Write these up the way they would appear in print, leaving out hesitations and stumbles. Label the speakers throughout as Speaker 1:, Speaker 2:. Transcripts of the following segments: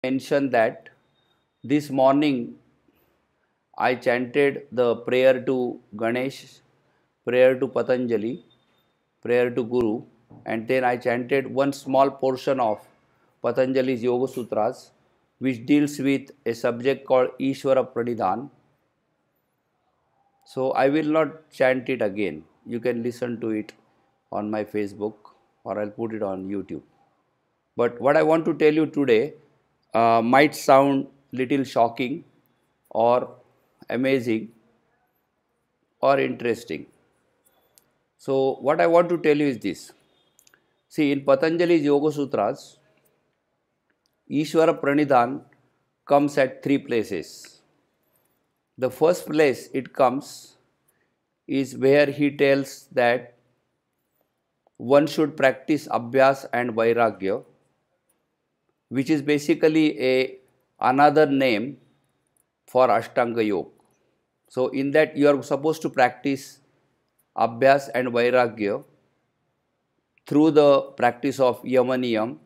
Speaker 1: mention that this morning I chanted the prayer to Ganesh, prayer to Patanjali, prayer to Guru, and then I chanted one small portion of Patanjali's Yoga Sutras, which deals with a subject called Ishvara Pranidhan. So I will not chant it again. You can listen to it on my Facebook or I'll put it on YouTube. But what I want to tell you today might sound little shocking or amazing or interesting. So what I want to tell you is this. See, in Patanjali's Yoga Sutras, Ishvara Pranidhan comes at three places. The first place it comes is where he tells that one should practice Abhyas and Vairagya, which is basically another name for Ashtanga Yoga. So in that you are supposed to practice Abhyas and Vairagya through the practice of Yamaniyam.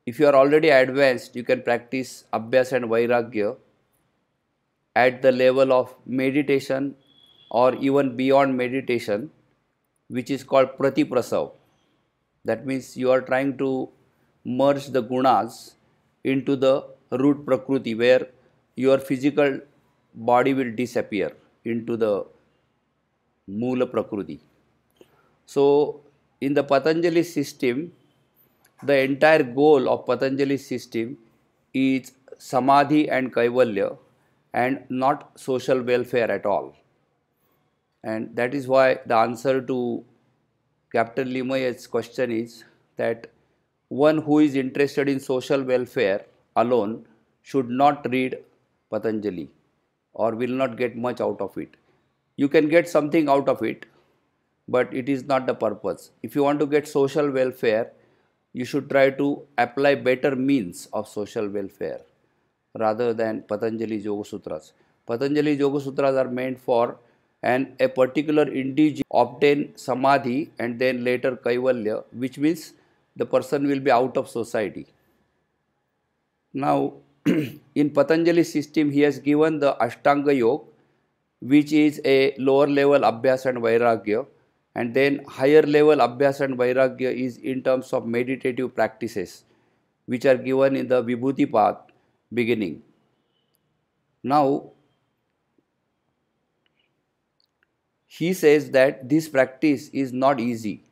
Speaker 1: If you are already advanced, you can practice Abhyas and Vairagya at the level of meditation or even beyond meditation, which is called Pratiprasav. That means you are trying to merge the gunas into the root Prakriti, where your physical body will disappear into the Mula Prakriti. So, in the Patanjali system, the entire goal of Patanjali system is Samadhi and Kaivalya and not social welfare at all. And that is why the answer to Captain Limay's question is that one who is interested in social welfare alone should not read Patanjali or will not get much out of it. You can get something out of it, but it is not the purpose. If you want to get social welfare, you should try to apply better means of social welfare rather than Patanjali's Yoga Sutras. Patanjali's Yoga Sutras are meant for a particular individual obtain samadhi and then later kaivalya, which means the person will be out of society. Now, in Patanjali system, he has given the Ashtanga Yoga, which is a lower level Abhyas and Vairagya, and then higher level Abhyas and Vairagya is in terms of meditative practices, which are given in the Vibhuti path beginning. Now, he says that this practice is not easy.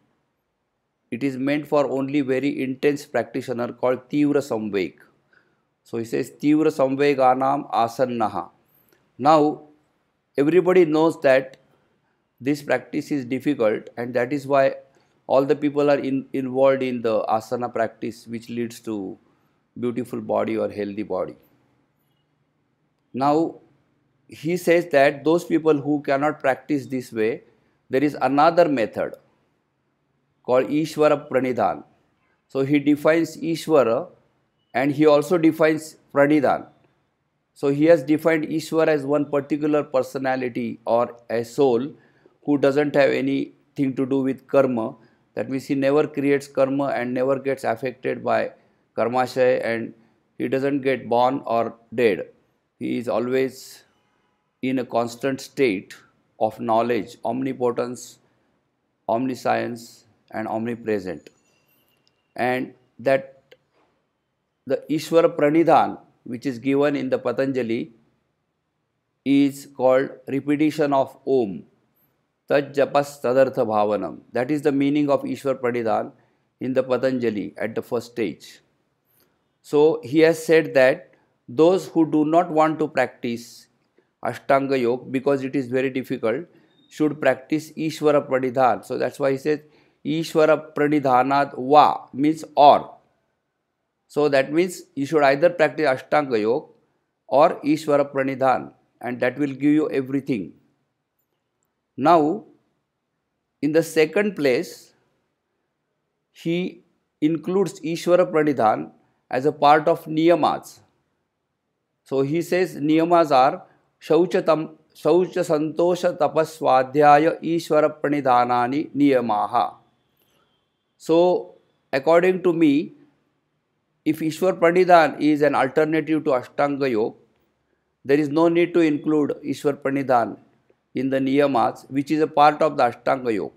Speaker 1: It is meant for only very intense practitioner called Tivra Samveg. So he says Tivra Samveganam Asannaha. Now, everybody knows that this practice is difficult, and that is why all the people are involved in the asana practice, which leads to beautiful body or healthy body. Now, he says that those people who cannot practice this way, there is another method called Ishvara Pranidhan. So he defines Ishvara and he also defines Pranidhan. So he has defined Ishvara as one particular personality or a soul who doesn't have anything to do with karma. That means he never creates karma and never gets affected by karmashaya, and he doesn't get born or dead. He is always in a constant state of knowledge, omnipotence, omniscience, and omnipresent. And that the Ishvara Pranidhan, which is given in the Patanjali, is called repetition of Om. Tat japas tadartha bhavanam. That is the meaning of Ishvara Pranidhan in the Patanjali at the first stage. So he has said that those who do not want to practice Ashtanga Yoga because it is very difficult should practice Ishvara Pranidhan. So that's why he says Ishvara Pranidhanat Va means or. So that means you should either practice Ashtanga Yoga or Ishvara Pranidhan, and that will give you everything. Now, in the second place, he includes Ishvara Pranidhan as a part of Niyamas. So he says Niyamas are Shaucha Santosha Tapaswadhyaya Ishvara Pranidhanani Niyamaha. So, according to me, if Ishwar Pranidhan is an alternative to Ashtanga Yoga, there is no need to include Ishwar Pranidhan in the Niyamas, which is a part of the Ashtanga Yoga.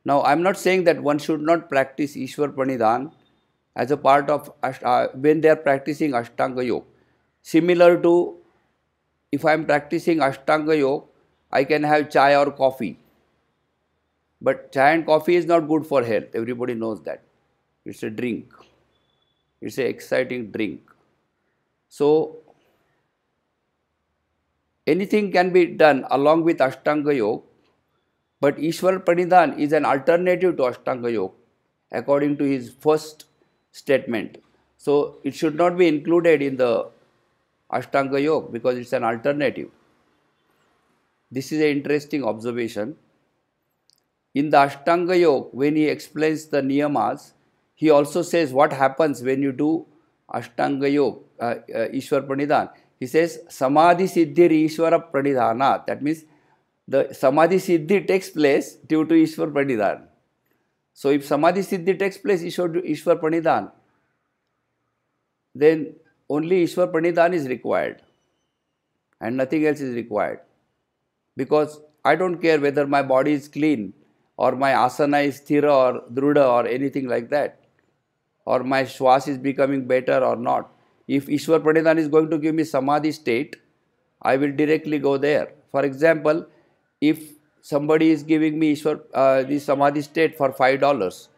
Speaker 1: Now, I am not saying that one should not practice Ishwar Pranidhan as a part of when they are practicing Ashtanga Yoga. Similar to if I am practicing Ashtanga Yoga, I can have chai or coffee. But chai and coffee is not good for health. Everybody knows that. It's a drink. It's an exciting drink. So, anything can be done along with Ashtanga Yoga, but Ishwar Pranidhan is an alternative to Ashtanga Yoga according to his first statement. So, it should not be included in the Ashtanga Yoga because it's an alternative. This is an interesting observation. In the Ashtanga Yoga, when he explains the Niyamas, he also says what happens when you do Ashtanga Yoga, Ishwar Pranidhan. He says, Samadhi Siddhir Ishwara Pranidhana. That means the Samadhi Siddhi takes place due to Ishwar Pranidhan. So if Samadhi Siddhi takes place Ishwar Pranidhan, then only Ishwar Pranidhan is required and nothing else is required. Because I don't care whether my body is clean or my asana is sthira or druda or anything like that, or my shwas is becoming better or not. If Ishwar Pranidhan is going to give me Samadhi state, I will directly go there. For example, if somebody is giving me the Samadhi state for $5,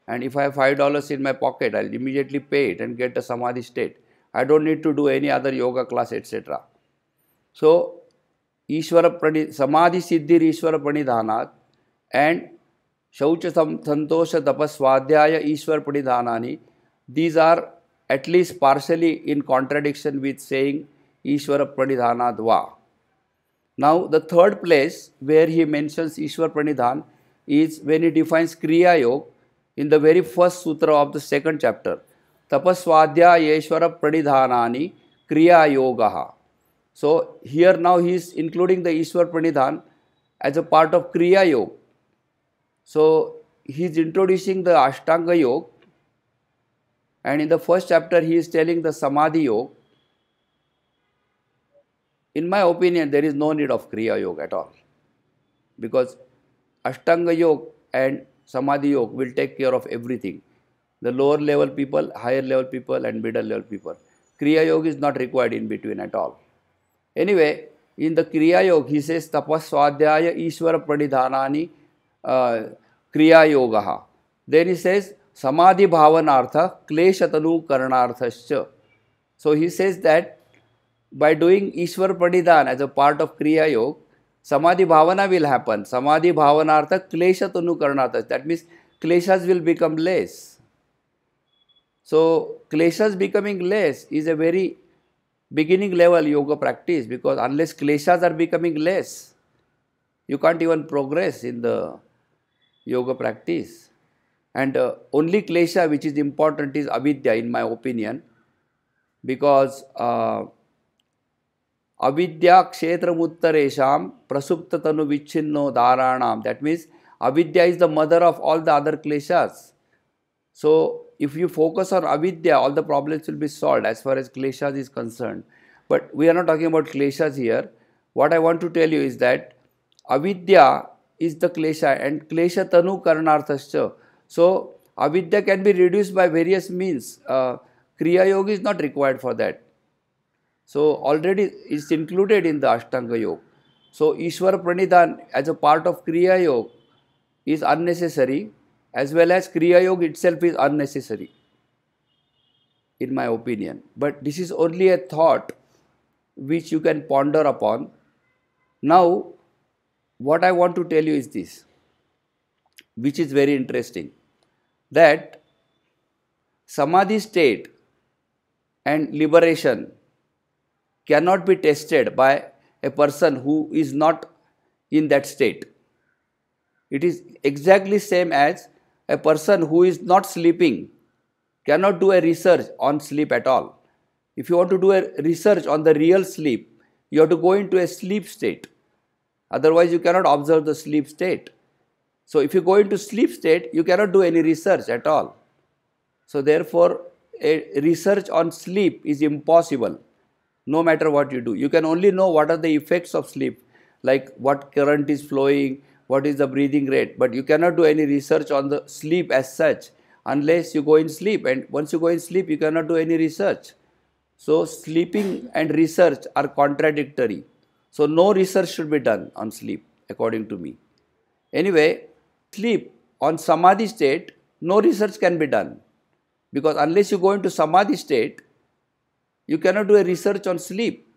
Speaker 1: and if I have $5 in my pocket, I'll immediately pay it and get the Samadhi state. I don't need to do any other yoga class, etc. So, Samadhi Siddhir Ishwara Pranidhanat and Shaucha Santosha Tapaswadhyaya Ishwar Pranidhanani, these are at least partially in contradiction with saying Ishwara Pranidhanat Va. Now, the third place where he mentions Ishwar Pranidhan is when he defines Kriya Yoga in the very first sutra of the second chapter. Tapaswadhyaya Ishwara Pranidhanani Kriya Yogaha. So, here now he is including the Ishwar Pranidhan as a part of Kriya Yoga. So, he is introducing the Ashtanga Yoga, and in the first chapter he is telling the Samadhi Yoga. In my opinion, there is no need of Kriya Yoga at all, because Ashtanga Yoga and Samadhi Yoga will take care of everything. The lower level people, higher level people and middle level people. Kriya Yoga is not required in between at all. Anyway, in the Kriya Yoga, he says Tapaswadhyaya Ishwara Pranidhanani Kriya Yogaha. Then he says Samadhi Bhavanartha Kleshatanu Karanarthascha. So he says that by doing Ishwar Pranidhan as a part of Kriya Yoga, Samadhi Bhavana will happen. Samadhi Bhavanartha Kleshatanu Karanarthascha. That means kleshas will become less. So kleshas becoming less is a very beginning level yoga practice, because unless kleshas are becoming less, you can't even progress in the yoga practice. And only klesha which is important is avidya, in my opinion, because avidya kshetramuttaresham prasupta tanu vicchinno dharanam. That means avidya is the mother of all the other kleshas. So if you focus on avidya, all the problems will be solved as far as kleshas is concerned. But we are not talking about kleshas here. What I want to tell you is that avidya is the klesha and klesha tanu karanarthascha. So avidya can be reduced by various means. Kriya Yoga is not required for that. So already it's included in the Ashtanga Yoga. So Ishwara Pranidhan as a part of Kriya Yoga is unnecessary, as well as Kriya Yoga itself is unnecessary, in my opinion. But this is only a thought which you can ponder upon. Now, what I want to tell you is this, which is very interesting, that Samadhi state and liberation cannot be tested by a person who is not in that state. It is exactly same as a person who is not sleeping cannot do a research on sleep at all. If you want to do a research on the real sleep, you have to go into a sleep state. Otherwise, you cannot observe the sleep state. So, if you go into sleep state, you cannot do any research at all. So, therefore, a research on sleep is impossible. No matter what you do, you can only know what are the effects of sleep, like what current is flowing, what is the breathing rate, but you cannot do any research on the sleep as such unless you go in sleep, and once you go in sleep you cannot do any research. So sleeping and research are contradictory. So no research should be done on sleep according to me. Anyway, sleep on samadhi state, no research can be done, because unless you go into samadhi state, you cannot do a research on sleep.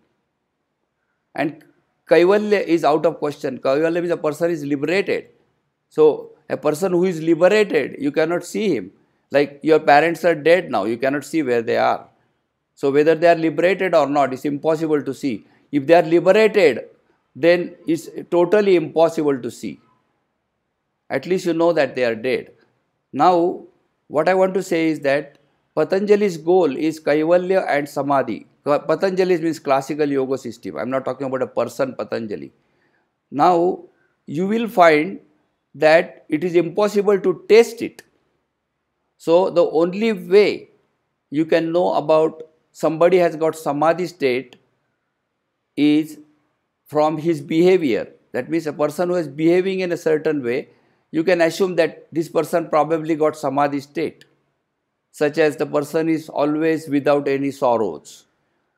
Speaker 1: And kaivalya is out of question. Kaivalya means a person is liberated. So a person who is liberated, you cannot see him. Like your parents are dead now, you cannot see where they are. So whether they are liberated or not, it's impossible to see. If they are liberated, then it's totally impossible to see. At least you know that they are dead. Now, what I want to say is that Patanjali's goal is Kaivalya and Samadhi. Patanjali means classical yoga system. I am not talking about a person, Patanjali. Now, you will find that it is impossible to taste it. So, the only way you can know about somebody has got Samadhi state is from his behavior. That means a person who is behaving in a certain way, you can assume that this person probably got Samadhi state, such as the person is always without any sorrows,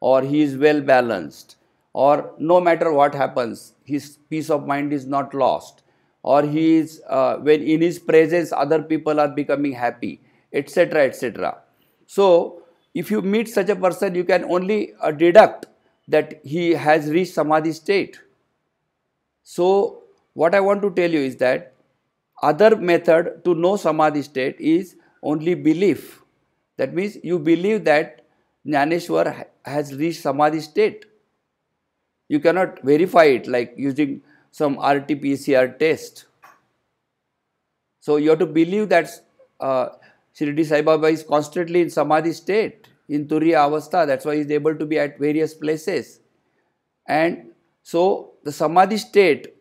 Speaker 1: or he is well balanced, or no matter what happens, his peace of mind is not lost, or he is, when in his presence other people are becoming happy, etc., etc. So, if you meet such a person, you can only deduct that he has reached Samadhi state. So, what I want to tell you is that other method to know Samadhi state is only belief. That means you believe that Jnaneshwar has reached Samadhi state. You cannot verify it like using some RT-PCR test. So you have to believe that Shirdi Sai Baba is constantly in Samadhi state, in Turiya Avastha. That's why he is able to be at various places. And so the Samadhi state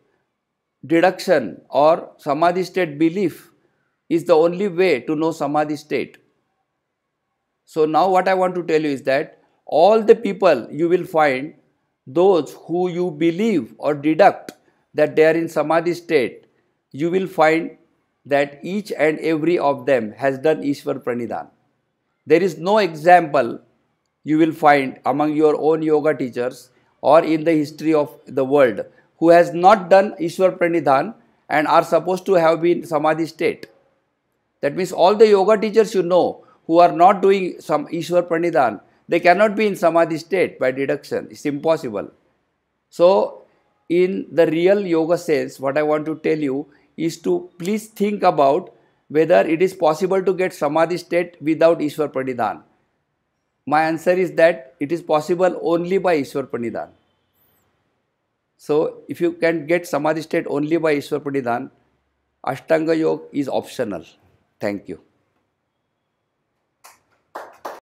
Speaker 1: deduction or Samadhi state belief is the only way to know Samadhi state. So now what I want to tell you is that all the people you will find, those who you believe or deduct that they are in Samadhi state, you will find that each and every of them has done Ishwar Pranidhan. There is no example you will find among your own yoga teachers or in the history of the world who has not done Ishwar Pranidhan and are supposed to have been Samadhi state. That means all the yoga teachers you know who are not doing some Ishwar Pranidhan, they cannot be in Samadhi state by deduction. It's impossible. So, in the real yoga sense, what I want to tell you is to please think about whether it is possible to get Samadhi state without Ishwar Pranidhan. My answer is that it is possible only by Ishwar Pranidhan. So, if you can get Samadhi state only by Ishwar Pranidhan, Ashtanga Yoga is optional. Thank you.